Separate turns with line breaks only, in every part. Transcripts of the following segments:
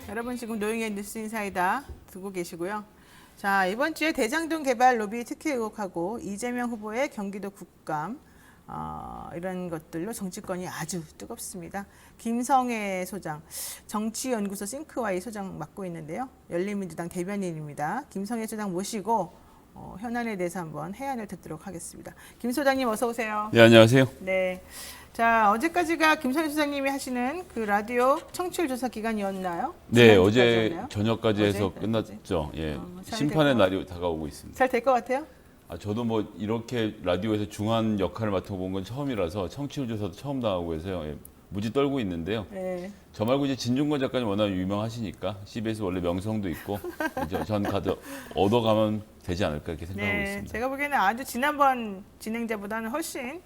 여러분 지금 노영의 뉴스 인사이다 듣고 계시고요. 자, 이번 주에 대장동 개발 로비 특혜 의혹하고 이재명 후보의 경기도 국감 이런 것들로 정치권이 아주 뜨겁습니다. 김성애 소장, 정치연구소 싱크와이 소장 맡고 있는데요. 열린민주당 대변인입니다. 김성애 소장 모시고 현안에 대해서 한번 해안을 듣도록 하겠습니다. 김 소장님 어서 오세요.
네, 안녕하세요.
네. 자, 어제까지가 김성애 소장님이 하시는 그 라디오 청취율 조사 기간이었나요?
네, 어제
지난주까지였나요?
저녁까지 해서
어제?
끝났죠. 예,
잘
심판의
됐고.
날이 다가오고 있습니다.
잘 될 것 같아요?
저도 뭐 이렇게 라디오에서 중한 역할을 맡아본 건 처음이라서 청취율 조사도 처음 당하고 해서요. 예, 무지 떨고 있는데요.
네.
저 말고 이제 진중권 작가님 워낙 유명하시니까 CBS 원래 명성도 있고 이제 전 가서 얻어가면 되지 않을까 이렇게 생각하고
네,
있습니다.
제가 보기에는 아주 지난번 진행자보다는 훨씬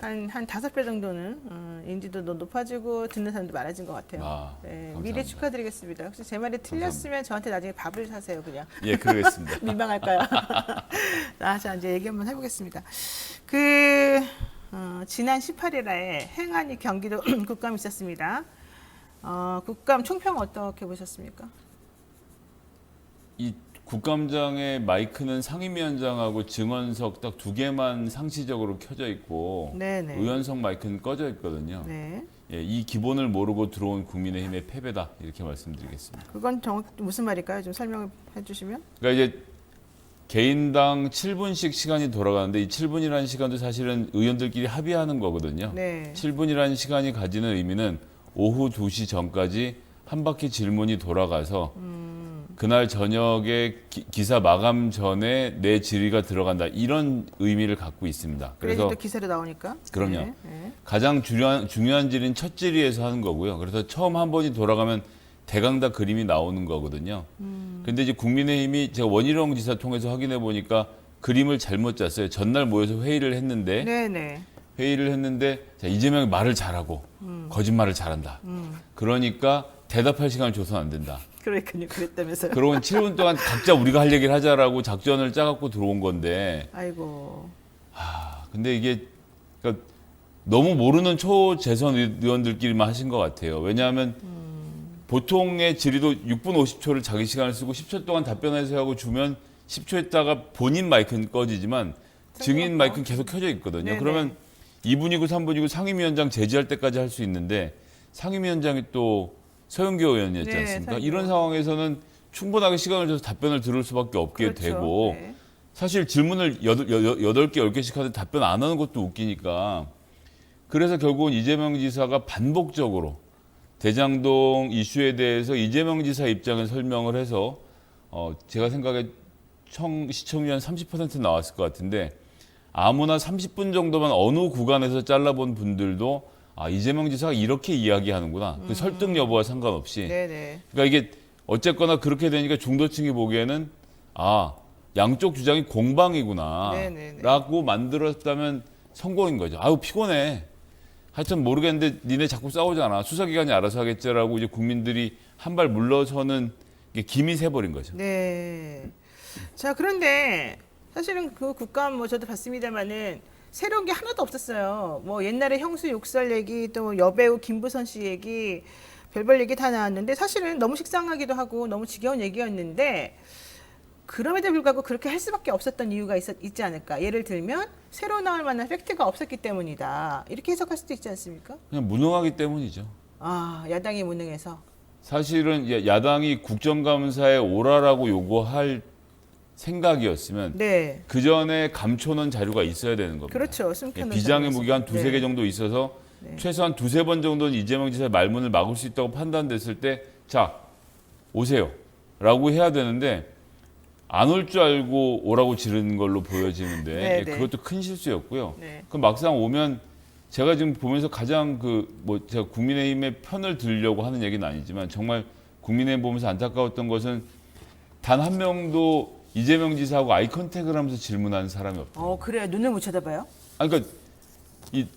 한 5배 정도는 인지도도 높아지고 듣는 사람도 많아진 것 같아요. 네,
감사합니다.
미리 축하드리겠습니다. 혹시 제 말이 틀렸으면 저한테 나중에 밥을 사세요, 그냥.
예, 그러겠습니다.
민망할까요? 자, 이제 얘기 한번 해보겠습니다. 지난 18일에 행안위 경기도 국감이 있었습니다. 국감 총평 어떻게 보셨습니까?
이 국감장의 마이크는 상임위원장하고 증언석 딱 2개만 상시적으로 켜져 있고
네네.
의원석 마이크는 꺼져 있거든요.
네.
예, 이 기본을 모르고 들어온 국민의힘의 패배다 이렇게 말씀드리겠습니다.
그건 무슨 말일까요? 좀 설명해 주시면.
그러니까 이제 개인당 7분씩 시간이 돌아가는데 이 7분이라는 시간도 사실은 의원들끼리 합의하는 거거든요.
네.
7분이라는 시간이 가지는 의미는 오후 2시 전까지 한 바퀴 질문이 돌아가서 그날 저녁에 기사 마감 전에 내 질의가 들어간다 이런 의미를 갖고 있습니다.
그래서
그래서
또 기사로 나오니까.
그럼요.
네, 네.
가장 중요한 질의는 첫 질의에서 하는 거고요. 그래서 처음 한 번이 돌아가면 대강 다 그림이 나오는 거거든요. 근데 이제 국민의힘이 제가 원희룡 지사 통해서 확인해 보니까 그림을 잘못 짰어요. 전날 모여서 회의를 했는데
네네.
자, 이재명이 말을 잘하고 거짓말을 잘한다. 그러니까 대답할 시간을 줘서는 안 된다.
그러니까요. 그랬다면서요.
그러고 7분 동안 각자 우리가 할 얘기를 하자라고 작전을 짜갖고 들어온 건데
아이고.
근데 이게 그러니까 너무 모르는 초재선 의원들끼리만 하신 것 같아요. 왜냐하면 보통의 질의도 6분 50초를 자기 시간을 쓰고 10초 동안 답변해서 하고 주면 10초 있다가 본인 마이크는 꺼지지만 증인 마이크는 계속 켜져 있거든요.
네네.
그러면 2분이고 3분이고 상임위원장 제지할 때까지 할 수 있는데 상임위원장이 또 서영교 의원이었지
네,
않습니까?
서영교.
이런 상황에서는 충분하게 시간을 줘서 답변을 들을 수밖에 없게
그렇죠.
되고
네.
사실 질문을 8개, 10개씩 하는데 답변 안 하는 것도 웃기니까 그래서 결국은 이재명 지사가 반복적으로 대장동 이슈에 대해서 이재명 지사 입장을 설명을 해서 제가 생각에 시청률 한 30% 나왔을 것 같은데 아무나 30분 정도만 어느 구간에서 잘라본 분들도 이재명 지사가 이렇게 이야기하는구나. 그 설득 여부와 상관없이.
네네.
그러니까 이게 어쨌거나 그렇게 되니까 중도층이 보기에는 양쪽 주장이 공방이구나
네네네.
라고 만들었다면 성공인 거죠. 아유 피곤해. 하여튼 모르겠는데 니네 자꾸 싸우잖아. 수사기관이 알아서 하겠지라고 이제 국민들이 한 발 물러서는 게 김이 새버린 거죠.
네. 자, 그런데 사실은 그 국감 저도 봤습니다만은 새로운 게 하나도 없었어요. 옛날에 형수 욕설 얘기 또 여배우 김부선 씨 얘기 별별 얘기 다 나왔는데 사실은 너무 식상하기도 하고 너무 지겨운 얘기였는데 그럼에도 불구하고 그렇게 할 수밖에 없었던 이유가 있지 않을까. 예를 들면 새로 나올 만한 팩트가 없었기 때문이다. 이렇게 해석할 수도 있지 않습니까?
그냥 무능하기 때문이죠.
야당이 무능해서.
사실은 야당이 국정감사에 오라라고 요구할 생각이었으면
네.
그 전에 감춰놓은 자료가 있어야 되는 겁니다.
그렇죠. 숨겨놓은
비장의
자료가
무기가 한
있어요.
두세 개
네.
정도 있어서
네.
최소한 두세 번 정도는 이재명 지사의 말문을 막을 수 있다고 판단됐을 때 자, 오세요 라고 해야 되는데 안 올 줄 알고 오라고 지르는 걸로 보여지는데
네, 네.
그것도 큰 실수였고요.
네.
그럼 막상 오면 제가 지금 보면서 가장 제가 국민의힘의 편을 들려고 하는 얘기는 아니지만 정말 국민의힘 보면서 안타까웠던 것은 단 한 명도 이재명 지사하고 아이 컨택을 하면서 질문하는 사람이 없다.
그래요. 눈을 못 쳐다봐요?
그러니까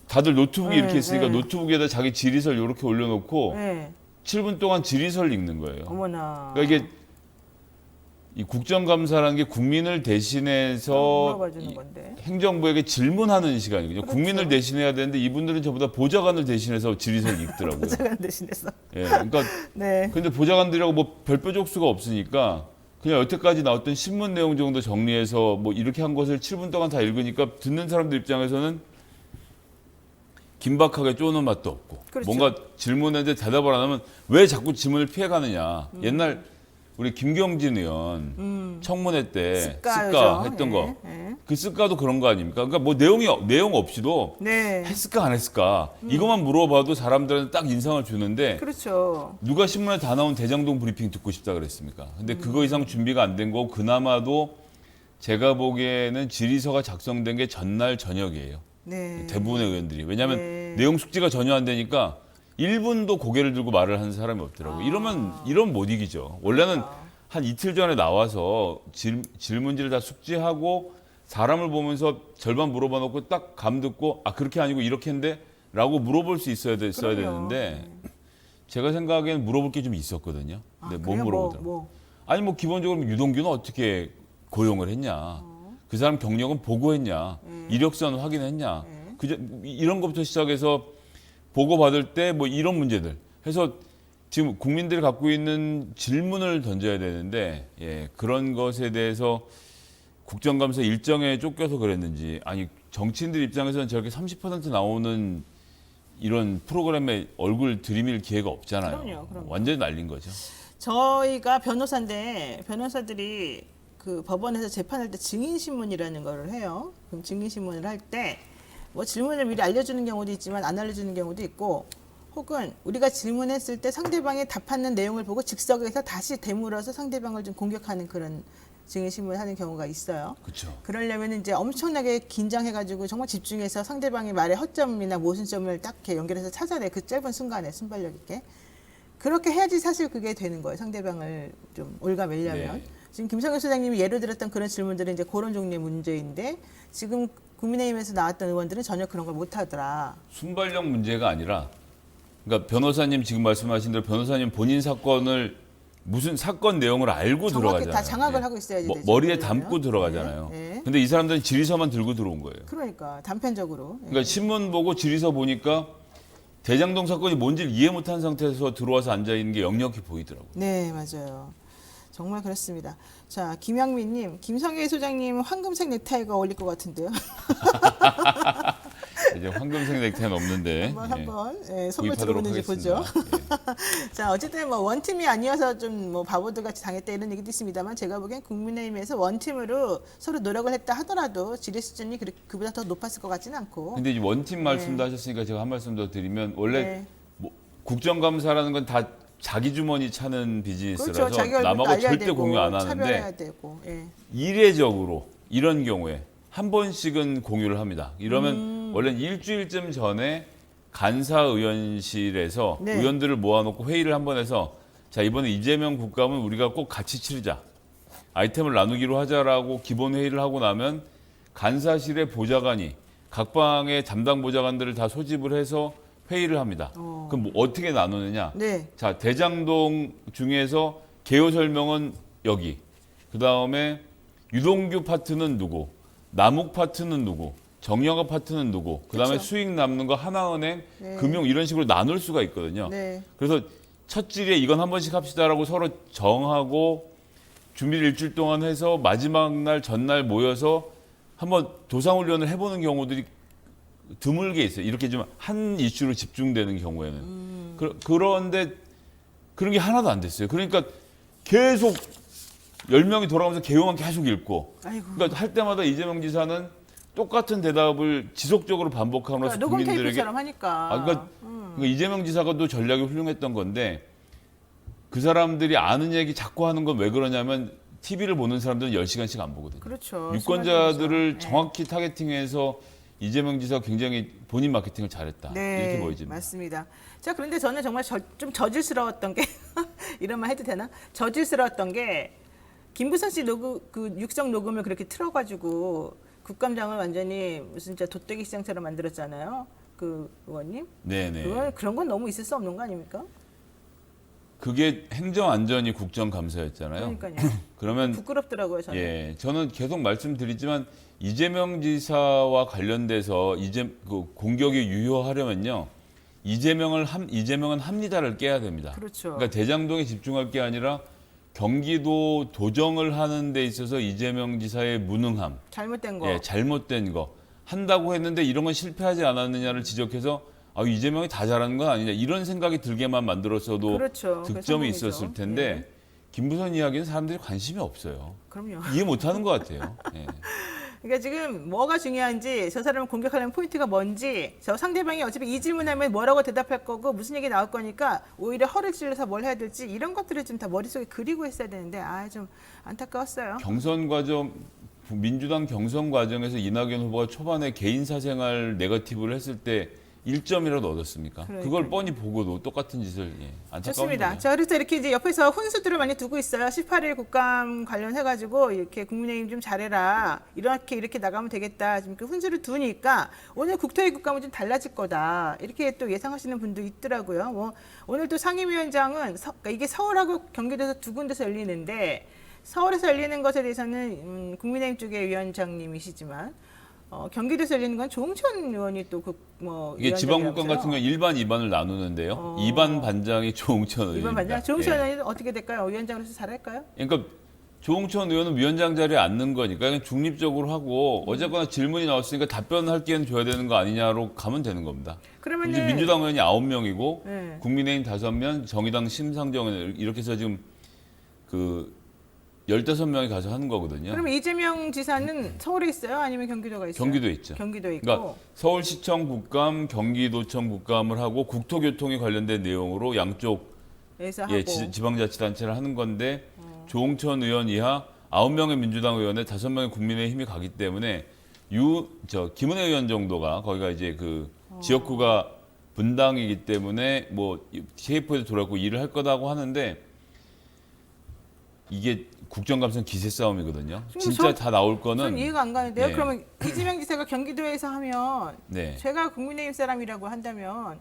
다들 노트북이
네,
이렇게 있으니까
네.
노트북에다 자기 질의서를 이렇게 올려놓고
네.
7분 동안 질의서를 읽는 거예요.
어머나.
그러니까 이게 이 국정감사라는 게 국민을 대신해서
물어봐 주는 건데.
행정부에게 질문하는 시간이거든요.
그렇죠.
국민을 대신해야 되는데 이분들은 전부 다 보좌관을 대신해서 질의서를 읽더라고요.
보좌관 대신해서.
예, 그러니까
네.
근데 보좌관들이라고 뭐 별표적 수가 없으니까 그냥 여태까지 나왔던 신문 내용 정도 정리해서 뭐 이렇게 한 것을 7분 동안 다 읽으니까 듣는 사람들 입장에서는 긴박하게 쪼는 맛도 없고
그렇죠.
뭔가 질문했는데 대답을 안 하면 왜 자꾸 질문을 피해가느냐. 옛날 우리 김경진 의원 청문회 때 습가 했던 거.
예.
그 습가도 그런 거 아닙니까? 그러니까 뭐 내용 없이도
네.
했을까 안 했을까 이것만 물어봐도 사람들은 딱 인상을 주는데
그렇죠.
누가 신문에 다 나온 대장동 브리핑 듣고 싶다 그랬습니까? 근데 그거 이상 준비가 안 된 거고 그나마도 제가 보기에는 질의서가 작성된 게 전날 저녁이에요.
네.
대부분의 의원들이. 왜냐하면
네.
내용 숙지가 전혀 안 되니까 1분도 고개를 들고 말을 하는 사람이 없더라고요. 이러면 못 이기죠. 원래는 한 이틀 전에 나와서 질문지를 다 숙지하고 사람을 보면서 절반 물어봐 놓고 딱 감 듣고 아 그렇게 아니고 이렇게 했는데 라고 물어볼 수 있어야
그럼요.
되는데 제가 생각엔 물어볼 게 좀 있었거든요. 근데 못
그래요?
물어보더라고요. 아니 뭐 기본적으로 유동규는 어떻게 고용을 했냐. 그 사람 경력은 보고했냐. 이력서는 확인했냐. 이런 것부터 시작해서 보고받을 때 뭐 이런 문제들 해서 지금 국민들이 갖고 있는 질문을 던져야 되는데 예, 그런 것에 대해서 국정감사 일정에 쫓겨서 그랬는지 아니 정치인들 입장에서는 저렇게 30% 나오는 이런 프로그램에 얼굴 들이밀 기회가 없잖아요.
그럼요.
완전히 날린 거죠.
저희가 변호사인데 변호사들이 그 법원에서 재판할 때 증인신문이라는 거를 해요. 그럼 증인신문을 할 때 뭐 질문을 미리 알려주는 경우도 있지만 안 알려주는 경우도 있고 혹은 우리가 질문했을 때 상대방이 답하는 내용을 보고 즉석에서 다시 되물어서 상대방을 좀 공격하는 그런 증인신문을 하는 경우가 있어요.
그렇죠.
그러려면 이제 엄청나게 긴장해가지고 정말 집중해서 상대방의 말의 허점이나 모순점을 딱 이렇게 연결해서 찾아내 그 짧은 순간에 순발력 있게 그렇게 해야지 사실 그게 되는 거예요. 상대방을 좀 올가매려면.
네.
지금 김성현 소장님이 예로 들었던 그런 질문들은 이제 그런 종류의 문제인데 지금 국민의힘에서 나왔던 의원들은 전혀 그런 걸 못하더라.
순발력 문제가 아니라 그러니까 변호사님 지금 말씀하신 대로 변호사님 본인 사건을 무슨 사건 내용을 알고
정확히
들어가잖아요.
다 장악을
예.
하고 있어야지 되죠.
머리에
그러려면.
담고 들어가잖아요.
네, 네.
근데 이 사람들은 질의서만 들고 들어온 거예요.
그러니까 단편적으로.
그러니까 신문 보고 질의서 보니까 대장동 사건이 뭔지를 이해 못한 상태에서 들어와서 앉아 있는 게 역력히 보이더라고요.
네, 맞아요. 정말 그렇습니다. 자, 김양민님, 김성애 소장님 황금색 넥타이가 어울릴 것 같은데요.
이제 황금색 넥타이는 없는데
한번 선물
구입하도록
들어오는지 보죠.
하겠습니다.
자, 어쨌든 뭐 원팀이 아니어서 좀 뭐 바보들 같이 당했다 이런 얘기도 있습니다만 제가 보기엔 국민의힘에서 원팀으로 서로 노력을 했다 하더라도 지뢰 수준이 그보다 더 높았을 것 같지는 않고.
근데 이 원팀 말씀도 하셨으니까 제가 한 말씀 더 드리면 원래
네.
뭐 국정감사라는 건 다 자기 주머니 차는 비즈니스라서
그렇죠. 자기 얼굴
남하고
알려야
절대
되고,
공유 안
차별해야
하는데
되고. 예.
이례적으로 이런 경우에 한 번씩은 공유를 합니다. 이러면 원래는 일주일쯤 전에 간사의원실에서
네.
의원들을 모아놓고 회의를 한 번 해서 자 이번에 이재명 국감은 우리가 꼭 같이 치르자. 아이템을 나누기로 하자라고 기본 회의를 하고 나면 간사실의 보좌관이 각 방의 담당 보좌관들을 다 소집을 해서 회의를 합니다. 그럼 뭐 어떻게 나누느냐?
네.
자 대장동 중에서 개요 설명은 여기. 그 다음에 유동규 파트는 누구? 남욱 파트는 누구? 정영업 파트는 누구? 그 다음에
그쵸.
수익 남는 거 하나은행,
네.
금융 이런 식으로 나눌 수가 있거든요.
네.
그래서 첫 질에 이건 한 번씩 합시다라고 서로 정하고 준비를 일주일 동안 해서 마지막 날 전날 모여서 한번 도상훈련을 해보는 경우들이 드물게 있어요. 이렇게 좀 한 이슈로 집중되는 경우에는. 그런데 그런 게 하나도 안 됐어요. 그러니까 계속 10명이 돌아가면서 개요만 계속 읽고.
아이고.
그러니까 할 때마다 이재명 지사는 똑같은 대답을 지속적으로 반복함으로써
그러니까 녹음
국민들에게
테이프처럼 하니까.
그러니까 이재명 지사가 또 전략이 훌륭했던 건데 그 사람들이 아는 얘기 자꾸 하는 건 왜 그러냐면 TV를 보는 사람들은 10시간씩 안 보거든요.
그렇죠.
유권자들을
네.
정확히 타겟팅해서 이재명 지사가 굉장히 본인 마케팅을 잘했다.
네,
이렇게 보여집니다.
맞습니다. 자, 그런데 저는 정말 좀 저질스러웠던 게 이런 말 해도 되나? 저질스러웠던 게 김부선 씨 그 육성 녹음을 그렇게 틀어가지고 국감장을 완전히 무슨 진짜 돗대기 시장처럼 만들었잖아요. 그 의원님.
네네.
그런 건 너무 있을 수 없는 거 아닙니까?
그게 행정안전위 국정감사였잖아요.
그러니까요.
그러면
부끄럽더라고요, 저는.
예, 저는 계속 말씀드리지만 이재명 지사와 관련돼서 이제 그 공격이 유효하려면요. 이재명은 합니다를 깨야 됩니다.
그렇죠.
그러니까 대장동에 집중할 게 아니라 경기도 도정을 하는 데 있어서 이재명 지사의 무능함,
잘못된 거.
예, 잘못된 거 한다고 했는데 이런 건 실패하지 않았느냐를 지적해서 이재명이 다 잘하는 건 아니냐 이런 생각이 들게만 만들었어도
그렇죠.
득점이
그게 성공이죠.
있었을 텐데
예.
김부선 이야기는 사람들이 관심이 없어요.
그럼요.
이해 못하는 것 같아요. 예.
그러니까 지금 뭐가 중요한지 저 사람을 공격하려는 포인트가 뭔지 저 상대방이 어차피 이 질문하면 뭐라고 대답할 거고 무슨 얘기 나올 거니까 오히려 허를 찔러서 뭘 해야 될지 이런 것들을 좀 다 머릿속에 그리고 했어야 되는데 좀 안타까웠어요.
경선 과정 민주당 경선 과정에서 이낙연 후보가 초반에 개인 사생활 네거티브를 했을 때 1점이라도 얻었습니까?
그러니까요.
그걸 뻔히 보고도 똑같은 짓을 안타까운
좋습니다.
거죠.
자, 그래서 이렇게 이제 옆에서 훈수들을 많이 두고 있어요. 18일 국감 관련해가지고 이렇게 국민의힘 좀 잘해라. 이렇게 나가면 되겠다. 지금 그 훈수를 두니까 오늘 국토위 국감은 좀 달라질 거다. 이렇게 또 예상하시는 분도 있더라고요. 뭐 오늘 또 상임위원장은 그러니까 이게 서울하고 경기도에서 두 군데서 열리는데 서울에서 열리는 것에 대해서는 국민의힘 쪽의 위원장님이시지만 경기도에서 열리는 건 조응천 의원이 또
이게 지방국감 같은 건 1반, 2반을 나누는데요. 2반 반장이 조응천 의원입니다.
2반 반장. 조응천
예.
의원이 어떻게 될까요? 위원장으로서 잘할까요?
그러니까 조응천 의원은 위원장 자리에 앉는 거니까 그냥 중립적으로 하고 어쨌거나 질문이 나왔으니까 답변할 기회는 줘야 되는 거 아니냐로 가면 되는 겁니다.
그러면은
이제 민주당 의원이 9명이고
네.
국민의힘 5명, 정의당 심상정 의원 이렇게 해서 지금 그 15명이 가서 하는 거거든요.
그러면 이재명 지사는 서울에 있어요? 아니면 경기도가 있어요?
경기도에 있죠.
경기도에 있고.
그러니까 서울시청 국감, 경기도청 국감을 하고 국토교통에 관련된 내용으로 양쪽
에서 하고.
지방자치단체를 하는 건데 조응천 의원 이하 9명의 민주당 의원에 5명의 국민의힘이 가기 때문에 김은혜 의원 정도가 거기가 이제 그 지역구가 분당이기 때문에 뭐 CF에도 돌아가고 일을 할 거다고 하는데 이게 국정감사는 기세 싸움이거든요. 진짜 다 나올 거는
전 이해가 안 가는데요.
네.
그러면 이재명 지사가 경기도에서 하면
네.
제가 국민의힘 사람이라고 한다면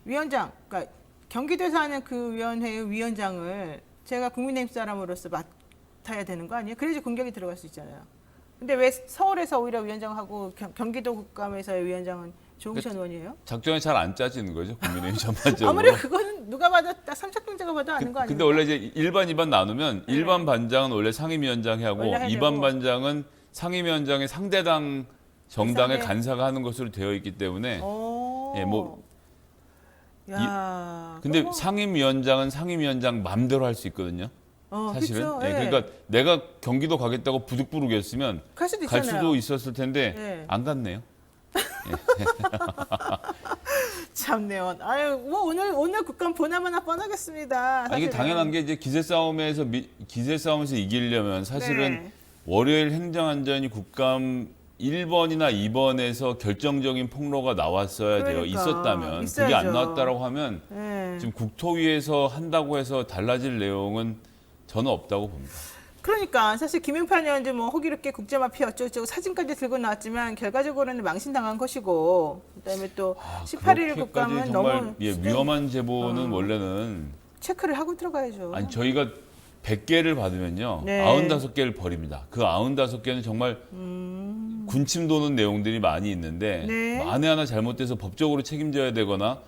위원장, 그러니까 경기도에서 하는 그 위원회의 위원장을 제가 국민의힘 사람으로서 맡아야 되는 거 아니에요? 그래야지 공격이 들어갈 수 있잖아요. 근데 왜 서울에서 오히려 위원장하고 경기도 국감에서의 위원장은 조응천 의원이에요?
작전이 잘 안 짜지는 거죠. 국민의힘 전반적으로.
아무래도 그거는 누가 봐도 딱 삼척동자가 봐도 아는 거 아니에요?
근데 원래 이제 1반, 2반 나누면
네.
1반 반장은 원래 상임위원장이 하고
원래 해야
2반
되고.
반장은 상임위원장의 상대당 정당의
상대.
간사가 하는 것으로 되어 있기 때문에 예, 뭐
야,
근데
그거-
상임위원장은 상임위원장 맘대로 할 수 있거든요. 사실은.
그쵸,
예,
예.
그러니까 내가 경기도 가겠다고 부득부득했으면
갈 수도
갈
있잖아요.
수도 있었을 텐데
예.
안 갔네요.
참네요. 아유, 뭐 오늘 국감 보나마나 뻔하겠습니다.
아니, 이게
사실은.
당연한 게 이제 기세 싸움에서 이기려면 사실은
네.
월요일 행정안전위 국감 1번이나 2번에서 결정적인 폭로가 나왔어야 돼요.
그러니까,
있었다면 그게
있어야죠.
안 나왔다라고 하면
네.
지금 국토위에서 한다고 해서 달라질 내용은 저는 없다고 봅니다.
그러니까 사실 김용판 의원도 뭐 호기롭게 국제마피아 어쩌고저쩌고 사진까지 들고 나왔지만 결과적으로는 망신당한 것이고 그다음에 또 18일
그렇게까지
국감은
정말
너무
위험한 제보는 원래는
체크를 하고 들어가야죠.
아니 저희가 100개를 받으면요.
네.
95개를 버립니다. 그 95개는 정말 군침 도는 내용들이 많이 있는데
네.
만에 하나 잘못돼서 법적으로 책임져야 되거나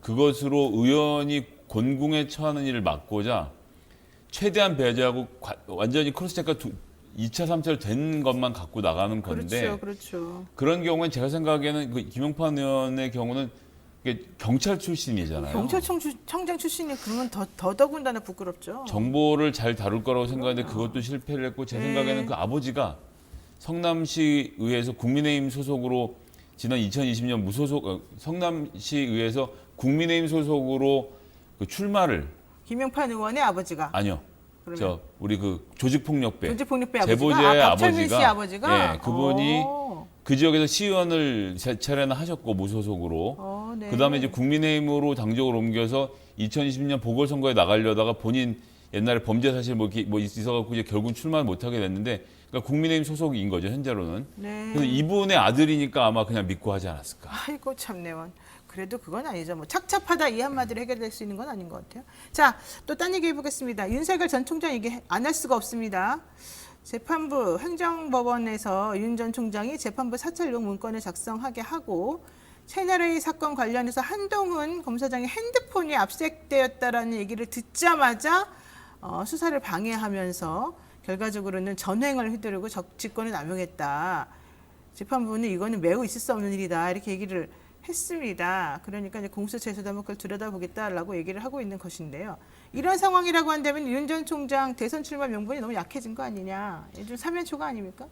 그것으로 의원이 곤궁에 처하는 일을 막고자 최대한 배제하고 완전히 크로스체크가 2차, 3차를 된 것만 갖고 나가는 건데
그렇죠, 그렇죠.
그런 경우엔 제가 생각하기에는 그 김용판 의원의 경우는 이게 경찰 출신이잖아요.
경찰청장 출신이 그러면 더더군다나 부끄럽죠.
정보를 잘 다룰 거라고 생각했는데 그것도 실패를 했고 제
네.
생각에는 그 아버지가 성남시의회에서 국민의힘 소속으로 지난 2020년 성남시의회에서 국민의힘 소속으로 그 출마를
김용판 의원의 아버지가
아니요.
그러면?
우리 그 조직폭력배
조직폭력배
제보자의
아버지가 박철민 씨 아버지가
예, 그분이
오.
그 지역에서 시의원을 세 차례나 하셨고 무소속으로
네.
그다음에 이제 국민의힘으로 당적을 옮겨서 2020년 보궐선거에 나가려다가 본인 옛날에 범죄 사실 뭐 있어갖고 이제 결국 출마를 못하게 됐는데 그러니까 국민의힘 소속인 거죠 현재로는.
네.
그래서 이분의 아들이니까 아마 그냥 믿고 하지 않았을까.
아이고 참내원. 그래도 그건 아니죠. 뭐 착잡하다 이 한마디로 해결될 수 있는 건 아닌 것 같아요. 자, 또 딴 얘기 해보겠습니다. 윤석열 전 총장 얘기 안 할 수가 없습니다. 재판부 행정법원에서 윤 전 총장이 재판부 사찰용 문건을 작성하게 하고 채널A 사건 관련해서 한동훈 검사장의 핸드폰이 압색되었다라는 얘기를 듣자마자 수사를 방해하면서 결과적으로는 전횡을 휘두르고 직권을 남용했다. 재판부는 이거는 매우 있을 수 없는 일이다 이렇게 얘기를 했습니다. 그러니까 이제 공수처에서도 한번 그걸 들여다보겠다라고 얘기를 하고 있는 것인데요. 이런 상황이라고 한다면 윤 전 총장 대선 출마 명분이 너무 약해진 거 아니냐. 좀 사면초가 아닙니까?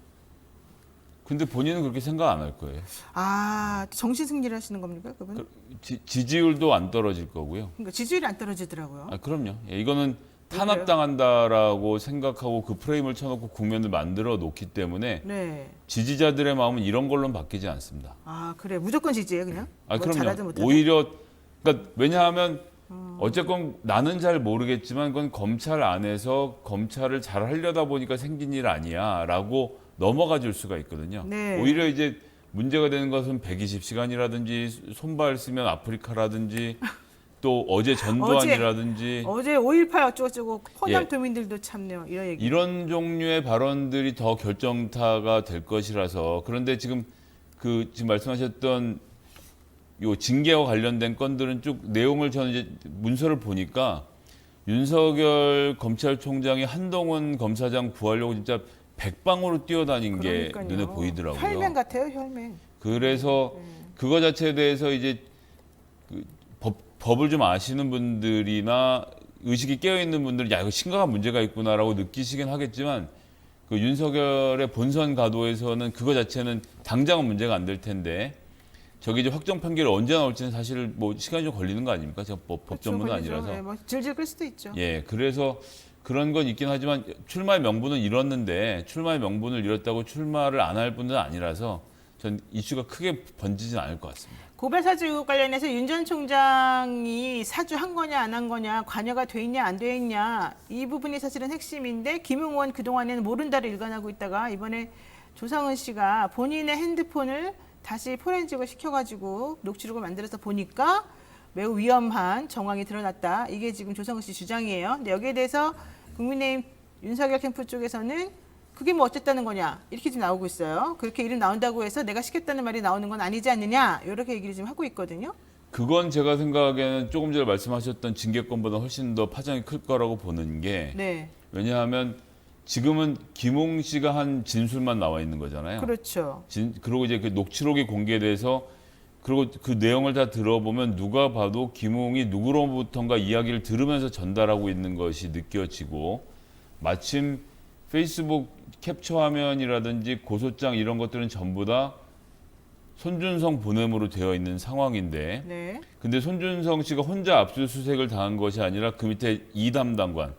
근데 본인은 그렇게 생각 안 할 거예요.
아, 정신 승리를 하시는 겁니까, 그분?
지지율도 안 떨어질 거고요.
그러니까 지지율이 안 떨어지더라고요.
아, 그럼요. 예, 이거는 탄압당한다라고 생각하고 그 프레임을 쳐놓고 국면을 만들어 놓기 때문에
네.
지지자들의 마음은 이런 걸로는 바뀌지 않습니다.
아, 그래. 무조건 지지해 그냥?
아,
뭐 잘하든
그럼요.
못하든?
오히려 그러니까 왜냐하면 어쨌건 나는 잘 모르겠지만 그건 검찰 안에서 검찰을 잘 하려다 보니까 생긴 일 아니야라고 넘어가 줄 수가 있거든요.
네.
오히려 이제 문제가 되는 것은 120시간이라든지 손발 쓰면 아프리카라든지 또 어제 전두환이라든지
어제 5.18 어쩌고저쩌고 호남
예.
도민들도 참네요. 이런 얘기.
이런 종류의 발언들이 더 결정타가 될 것이라서 그런데 지금 지금 말씀하셨던 요 징계와 관련된 건들은 쭉 내용을 저는 이제 문서를 보니까 윤석열 검찰총장이 한동훈 검사장 구하려고 진짜 백방으로 뛰어다닌 게
그러니까요.
눈에 보이더라고요.
혈맹 같아요, 혈맹.
그래서 그거 자체에 대해서 이제 법을 좀 아시는 분들이나 의식이 깨어 있는 분들은 야 이거 심각한 문제가 있구나라고 느끼시긴 하겠지만 그 윤석열의 본선 가도에서는 그거 자체는 당장은 문제가 안 될 텐데 저기 이제 확정 판결이 언제 나올지는 사실 뭐 시간이 좀 걸리는 거 아닙니까? 제가 법 전문은 아니라서.
네, 뭐 질질 끌 수도 있죠.
예, 그래서 그런 건 있긴 하지만 출마의 명분은 잃었는데 출마의 명분을 잃었다고 출마를 안 할 분은 아니라서 전 이슈가 크게 번지진 않을 것 같습니다.
고발 사주 의혹 관련해서 윤 전 총장이 사주한 거냐 안 한 거냐 관여가 돼 있냐 안 돼 있냐 이 부분이 사실은 핵심인데 김웅원 그동안에는 모른다를 일관하고 있다가 이번에 조상은 씨가 본인의 핸드폰을 다시 포렌식을 시켜가지고 녹취록을 만들어서 보니까 매우 위험한 정황이 드러났다. 이게 지금 조상은 씨 주장이에요. 근데 여기에 대해서 국민의힘 윤석열 캠프 쪽에서는 그게 뭐 어쨌다는 거냐 이렇게 지금 나오고 있어요. 그렇게 이름 나온다고 해서 내가 시켰다는 말이 나오는 건 아니지 않느냐 이렇게 얘기를 지금 하고 있거든요.
그건 제가 생각하기에는 조금 전에 말씀하셨던 징계권보다 훨씬 더 파장이 클 거라고 보는 게
네,
왜냐하면 지금은 김웅 씨가 한 진술만 나와 있는 거잖아요.
그렇죠.
그리고 이제 그 녹취록이 공개돼서 그리고 그 내용을 다 들어보면 누가 봐도 김웅이 누구로부턴가 이야기를 들으면서 전달하고 있는 것이 느껴지고 마침 페이스북 캡처 화면이라든지 고소장 이런 것들은 전부 다 손준성 보냄으로 되어 있는 상황인데
네,
근데 손준성 씨가 혼자 압수수색을 당한 것이 아니라 그 밑에 2담당관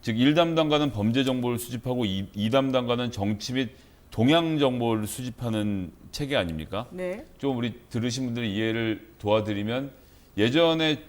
즉 1담당관은 범죄 정보를 수집하고 2담당관은 정치 및 동향 정보를 수집하는 체계 아닙니까?
네,
좀 우리 들으신 분들이 이해를 도와드리면 예전에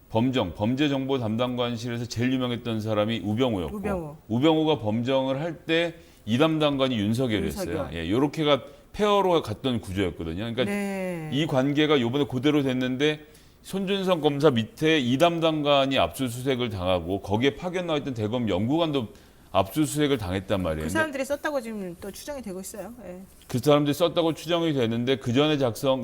범죄 정보 담당관실에서 제일 유명했던 사람이 우병우였고 우병우가 범정을 할 때 2담당관이 윤석열이었어요.
윤석열.
예, 요렇게가 페어로 갔던 구조였거든요. 그러니까
네.
이 관계가 이번에 그대로 됐는데 손준성 검사 밑에 2담당관이 압수수색을 당하고 거기에 파견 나와 있던 대검 연구관도 압수수색을 당했단 말이에요.
그 사람들이 썼다고 지금 또 추정이 되고 있어요. 네.
그 사람들이 썼다고 추정이 되는데 그 전에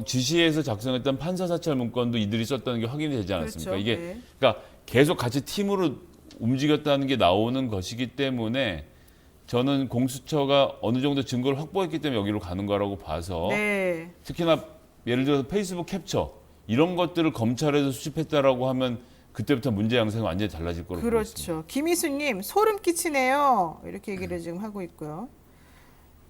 지시해서 작성했던 판사 사찰 문건도 이들이 썼다는 게 확인이 되지 않았습니까?
그렇죠.
이게
네.
그러니까 계속 같이 팀으로 움직였다는 게 나오는 것이기 때문에 저는 공수처가 어느 정도 증거를 확보했기 때문에 여기로 가는 거라고 봐서
네.
특히나 예를 들어서 페이스북 캡처 이런 것들을 검찰에서 수집했다라고 하면 그때부터 문제 양상이 완전히 달라질 거라고 보겠습니다.
그렇죠. 김희수님 소름 끼치네요. 이렇게 얘기를 지금 하고 있고요.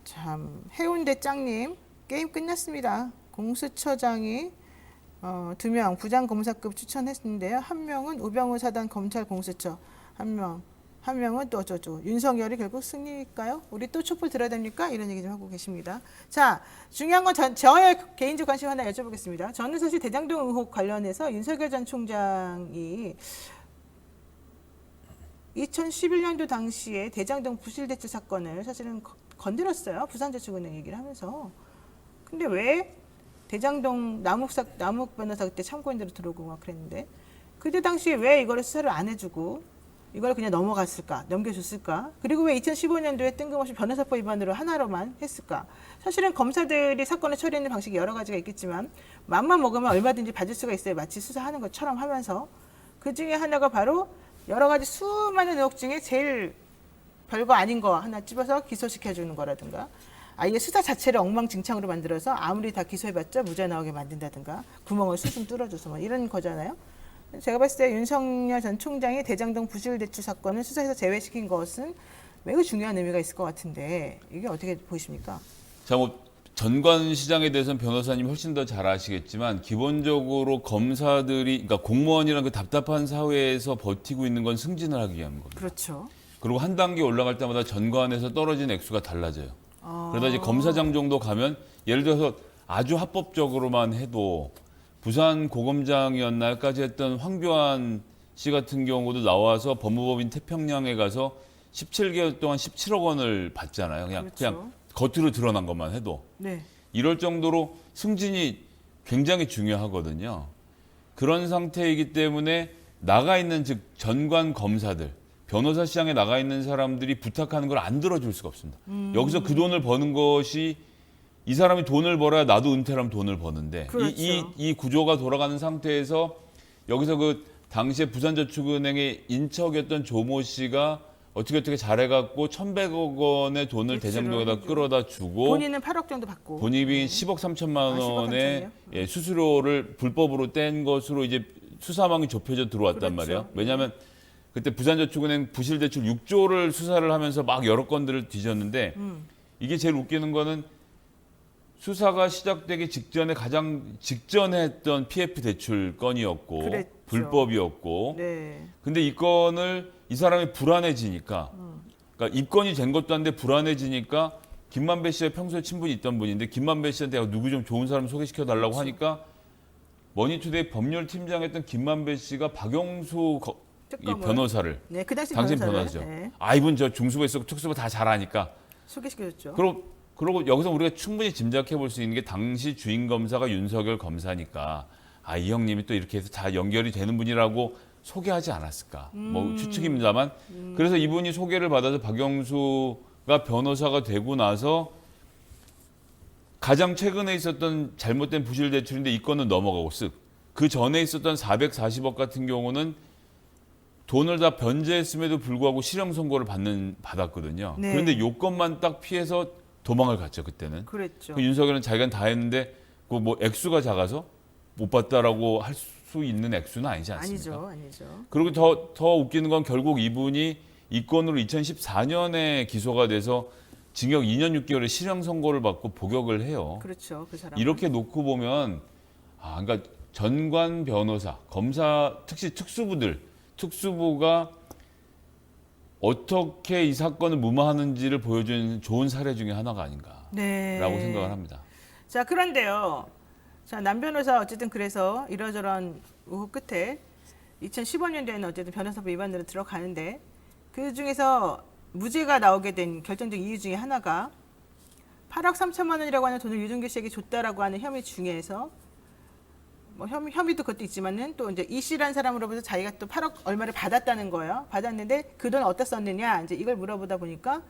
참 해운대 짱님 게임 끝났습니다. 공수처장이 2명 부장검사급 추천했는데요. 한 명은 우병우 사단 검찰 공수처, 한 명은 또 어쩌죠. 윤석열이 결국 승리일까요? 우리 또 촛불 들어야 됩니까? 이런 얘기 좀 하고 계십니다. 자, 중요한 건 저의 개인적 관심 하나 여쭤보겠습니다. 저는 사실 대장동 의혹 관련해서 윤석열 전 총장이 2011년도 당시에 대장동 부실대출 사건을 사실은 건드렸어요. 부산저축은행 얘기를 하면서. 근데 왜 대장동 남욱 변호사 그때 참고인으로 들어오고 막 그랬는데 그때 당시에 왜 이거를 수사를 안 해주고 이걸 그냥 넘어갔을까, 넘겨줬을까? 그리고 왜 2015년도에 뜬금없이 변호사법 위반으로 하나로만 했을까? 사실은 검사들이 사건을 처리하는 방식이 여러 가지가 있겠지만 맘만 먹으면 얼마든지 봐줄 수가 있어요. 마치 수사하는 것처럼 하면서 그 중에 하나가 바로 여러 가지 수많은 의혹 중에 제일 별거 아닌 거 하나 집어서 기소시켜주는 거라든가 아예 수사 자체를 엉망진창으로 만들어서 아무리 다 기소해봤자 무죄 나오게 만든다든가 구멍을 쑥쑥 뚫어줘서 뭐 이런 거잖아요. 제가 봤을 때 윤석열 전 총장이 대장동 부실 대출 사건을 수사에서 제외시킨 것은 매우 중요한 의미가 있을 것 같은데 이게 어떻게 보십니까?
자, 뭐 전관 시장에 대해서는 변호사님 훨씬 더 잘 아시겠지만 기본적으로 검사들이 그러니까 공무원이라는 그 답답한 사회에서 버티고 있는 건 승진을 하기 위한 겁니다.
그렇죠.
그리고 한 단계 올라갈 때마다 전관에서 떨어진 액수가 달라져요. 그러다 이제 검사장 정도 가면 예를 들어서 아주 합법적으로만 해도 부산 고검장이었날까지 했던 황교안 씨 같은 경우도 나와서 법무법인 태평양에 가서 17개월 동안 17억 원을 받잖아요. 그냥
그렇죠.
그냥 겉으로 드러난 것만 해도
네.
이럴 정도로 승진이 굉장히 중요하거든요. 그런 상태이기 때문에 나가 있는 즉 전관 검사들, 변호사 시장에 나가 있는 사람들이 부탁하는 걸 안 들어줄 수가 없습니다. 여기서 그 돈을 버는 것이 이 사람이 돈을 벌어야 나도 은퇴하면 돈을 버는데
그렇죠.
이 구조가 돌아가는 상태에서 여기서 그 당시에 부산저축은행의 인척이었던 조모 씨가 어떻게 잘해갖고 1,100억 원의 돈을 대장동에다 끌어다 주고
본인은 8억 정도 받고
본인이 10억 3천만
10억
원의
3천이요?
예, 수수료를 불법으로 뗀 것으로 이제 수사망이 좁혀져 들어왔단
그렇죠.
말이에요. 왜냐하면 그때 부산저축은행 부실대출 6조를 수사를 하면서 막 여러 건들을 뒤졌는데 이게 제일 웃기는 거는 수사가 시작되기 직전에 가장 직전에 했던 PF 대출 건이었고
그랬죠.
불법이었고
네.
근데 이 건을 이 사람이 불안해지니까 그러니까 입건이 된 것도 한데 불안해지니까 김만배 씨가 평소에 친분이 있던 분인데 김만배 씨한테 누구 좀 좋은 사람 소개시켜 달라고
그렇죠.
하니까 머니투데이 법률팀장했던 김만배 씨가 박영수 이
특검을.
변호사를
네, 그 당시
당신
변호사를,
변호사죠.
네,
아 이분 저 중수부 있었고 특수부 다 잘하니까
소개시켜줬죠.
그리고 여기서 우리가 충분히 짐작해 볼 수 있는 게 당시 주인 검사가 윤석열 검사니까 아 이 형님이 또 이렇게 해서 다 연결이 되는 분이라고 소개하지 않았을까 뭐 추측입니다만 그래서 이분이 소개를 받아서 박영수가 변호사가 되고 나서 가장 최근에 있었던 잘못된 부실 대출인데 이 건은 넘어가고 그 전에 있었던 440억 같은 경우는 돈을 다 변제했음에도 불구하고 실형 선고를 받았거든요.
네.
그런데 요건만 딱 피해서 도망을 갔죠 그때는.
그랬죠.
그 윤석열은 자기가 다 했는데 그 뭐 액수가 작아서 못 받다라고 할 수 있는 액수는 아니지 않습니까?
아니죠.
그리고 더 웃기는 건 결국 이분이 이 건으로 2014년에 기소가 돼서 징역 2년 6개월의 실형 선고를 받고 복역을 해요.
그렇죠. 그 사람.
이렇게 놓고 보면 그러니까 전관 변호사, 검사, 특수부가 어떻게 이 사건을 무마하는지를 보여준 좋은 사례 중에 하나가 아닌가라고
네.
생각을 합니다.
자, 그런데요. 자, 남 변호사 어쨌든 그래서 이러저런 의혹 끝에 2015년도에는 어쨌든 변호사법 위반으로 들어가는데 그 중에서 무죄가 나오게 된 결정적 이유 중에 하나가 8억 3천만 원이라고 하는 돈을 유동규 씨에게 줬다라고 하는 혐의 중에서 뭐 혐의도 그것도 있지만은 또 이제 이 씨라는 사람으로부터 자기가 또 8억 얼마를 받았다는 거예요. 받았는데 그 돈 어디다 썼느냐 이제 이걸 물어보다 보니까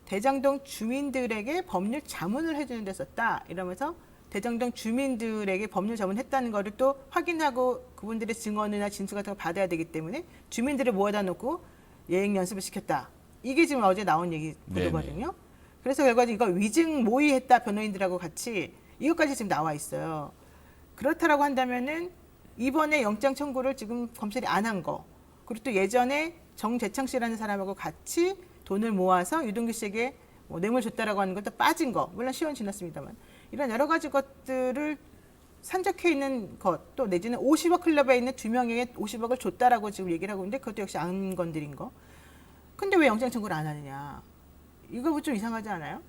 대장동 주민들에게 법률 자문을 해주는 데 썼다 이러면서 대장동 주민들에게 법률 자문했다는 거를 또 확인하고 그분들의 증언이나 진술 같은 거 받아야 되기 때문에 주민들을 모아다 놓고 예행 연습을 시켰다. 이게 지금 어제 나온 얘기 보도거든요. 그래서 결과적으로 이거 위증 모의했다 변호인들하고 같이 이것까지 지금 나와 있어요. 그렇다라고 한다면은 이번에 영장 청구를 지금 검찰이 안 한 거, 그리고 또 예전에 정재창 씨라는 사람하고 같이 돈을 모아서 유동규 씨에게 뭐 뇌물 줬다라고 하는 것도 빠진 거, 물론 시효는 지났습니다만 이런 여러 가지 것들을 산적해 있는 것, 또 내지는 50억 클럽에 있는 2명에게 50억을 줬다라고 지금 얘기를 하고 있는데 그것도 역시 안 건드린 거. 근데 왜 영장 청구를 안 하느냐? 이거 좀 이상하지 않아요?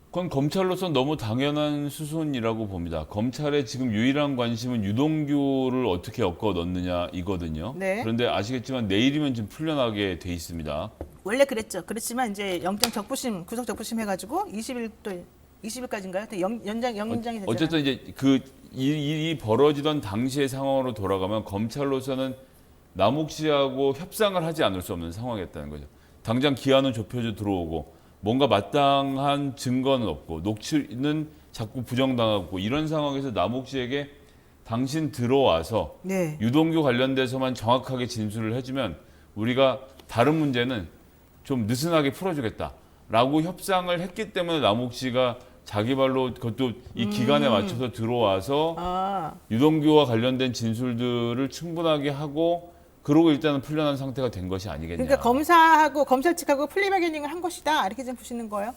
그건 검찰로서 너무 당연한 수순이라고 봅니다. 검찰의 지금 유일한 관심은 유동규를 어떻게 엮어 넣느냐 이거든요.
네.
그런데 아시겠지만 내일이면 좀 풀려나게 돼 있습니다.
원래 그랬죠. 그렇지만 이제 영장 적부심, 구속 적부심 해가지고 20일 또 20일까지인가요? 연장이 됐잖아요.
어쨌든 이제 그 일이 벌어지던 당시의 상황으로 돌아가면 검찰로서는 남욱 씨하고 협상을 하지 않을 수 없는 상황이었다는 거죠. 당장 기한은 좁혀져 들어오고 뭔가 마땅한 증거는 없고 녹취는 자꾸 부정당하고 이런 상황에서 남욱 씨에게 당신 들어와서
네.
유동규 관련돼서만 정확하게 진술을 해주면 우리가 다른 문제는 좀 느슨하게 풀어주겠다라고 협상을 했기 때문에 남욱 씨가 자기 발로 그것도 이 기간에 맞춰서 들어와서
아,
유동규와 관련된 진술들을 충분하게 하고 그러고 일단은 풀려난 상태가 된 것이 아니겠냐.
그러니까 검사하고 검찰 측하고 플리바게닝을 한 것이다 이렇게 좀 보시는 거예요?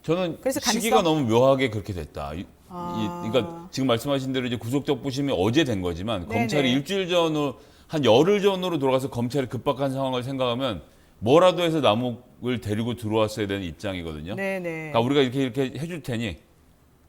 저는
그래서
시기가
가능성?
너무 묘하게 그렇게 됐다.
아.
그러니까 지금 말씀하신 대로 이제 구속적 부심이 어제 된 거지만
네네.
검찰이 일주일 전으로 한 열흘 전으로 돌아가서 검찰이 급박한 상황을 생각하면 뭐라도 해서 남욱을 데리고 들어왔어야 되는 입장이거든요.
네네.
그러니까 우리가 이렇게 해줄 테니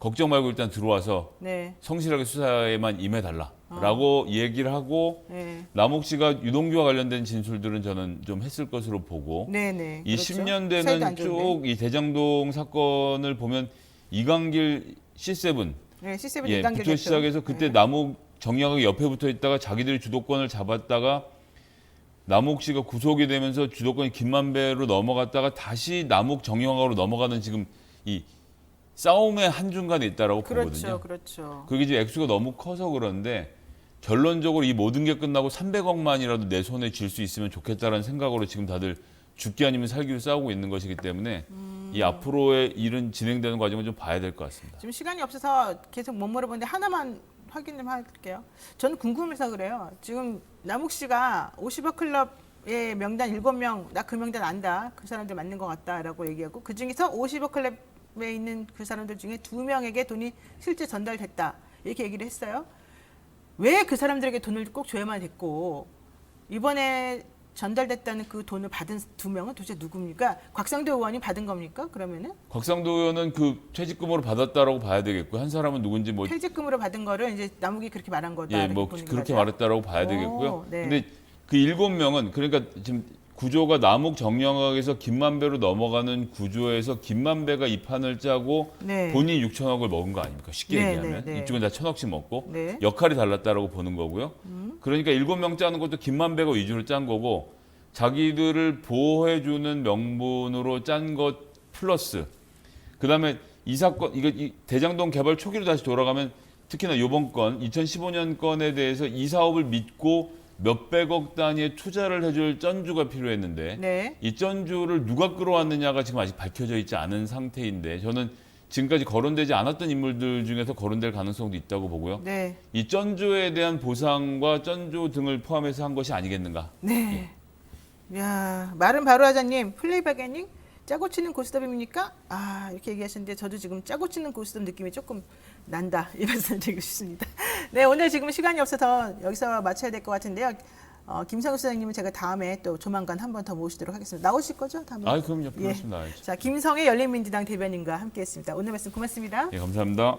걱정 말고 일단 들어와서
네.
성실하게 수사에만 임해달라라고 얘기를 하고
네.
남욱 씨가 유동규와 관련된 진술들은 저는 좀 했을 것으로 보고
네네.
이
그렇죠.
10년대는
사이도 안 좋은데.
쭉 이 대장동 사건을 보면 이강길 C7
네, C7
예,
이강길
부터
대표.
시작해서 그때
네.
남욱 정영학이 옆에 붙어 있다가 자기들이 주도권을 잡았다가 남욱 씨가 구속이 되면서 주도권이 김만배로 넘어갔다가 다시 남욱 정영학으로 넘어가는 지금 이 싸움의 한중간에 있다라고
그렇죠,
보거든요.
그렇죠.
그게 지금 액수가 너무 커서 그런데 결론적으로 이 모든 게 끝나고 300억만이라도 내 손에 쥘 수 있으면 좋겠다라는 생각으로 지금 다들 죽기 아니면 살기를 싸우고 있는 것이기 때문에 이 앞으로의 일은 진행되는 과정을 좀 봐야 될 것 같습니다.
지금 시간이 없어서 계속 못 물어보는데 하나만 확인 좀 할게요. 저는 궁금해서 그래요. 지금 남욱 씨가 50억 클럽의 명단 7명, 나 그 명단 안다. 그 사람들 맞는 것 같다라고 얘기하고 그 중에서 50억 클럽에 있는 그 사람들 중에 2명에게 돈이 실제 전달됐다. 이렇게 얘기를 했어요. 왜 그 사람들에게 돈을 꼭 줘야만 됐고 이번에 전달됐다는 그 돈을 받은 2명은 도대체 누굽니까? 곽상도 의원이 받은 겁니까? 그러면은
곽상도 의원은 그 퇴직금으로 받았다라고 봐야 되겠고 한 사람은 누군지 뭐
퇴직금으로 받은 거를 이제 남욱이 그렇게 말한 거다.
예,
이렇게
뭐
보는
그렇게
거죠?
말했다라고 봐야
오,
되겠고요.
네.
근데 그 7명은 그러니까 지금 구조가 남욱 정영학에서 김만배로 넘어가는 구조에서 김만배가 이 판을 짜고
네.
본인이 6천억을 먹은 거 아닙니까? 쉽게
네,
얘기하면
네, 네.
이쪽은 다 1,000억씩 먹고
네.
역할이 달랐다라고 보는 거고요. 그러니까 7명 짜는 것도 김만배가 위주로 짠 거고 자기들을 보호해주는 명분으로 짠 것 플러스 그다음에 이 사건 이 대장동 개발 초기로 다시 돌아가면 특히나 이번 건 2015년 건에 대해서 이 사업을 믿고 몇백억 단위의 투자를 해줄 전주가 필요했는데
네.
이 전주를 누가 끌어왔느냐가 지금 아직 밝혀져 있지 않은 상태인데 저는 지금까지 거론되지 않았던 인물들 중에서 거론될 가능성도 있다고 보고요.
네.
이 전주에 대한 보상과 전주 등을 포함해서 한 것이 아니겠는가.
네. 야, 말은 바로 하자님, 플레이바게닝 짜고 치는 고스톱입니까? 아, 이렇게 얘기하시는데 저도 지금 짜고 치는 고스톱 느낌이 조금 난다. 이 말씀 드리고 싶습니다. 네, 오늘 지금 시간이 없어서 여기서 마쳐야 될 것 같은데요. 김상우 소장님은 제가 다음에 또 조만간 한 번 더 모시도록 하겠습니다. 나오실 거죠? 다음에?
아, 그럼요. 반갑습니다.
자, 김성애 열린민주당 대변인과 함께했습니다. 오늘 말씀 고맙습니다.
예, 감사합니다.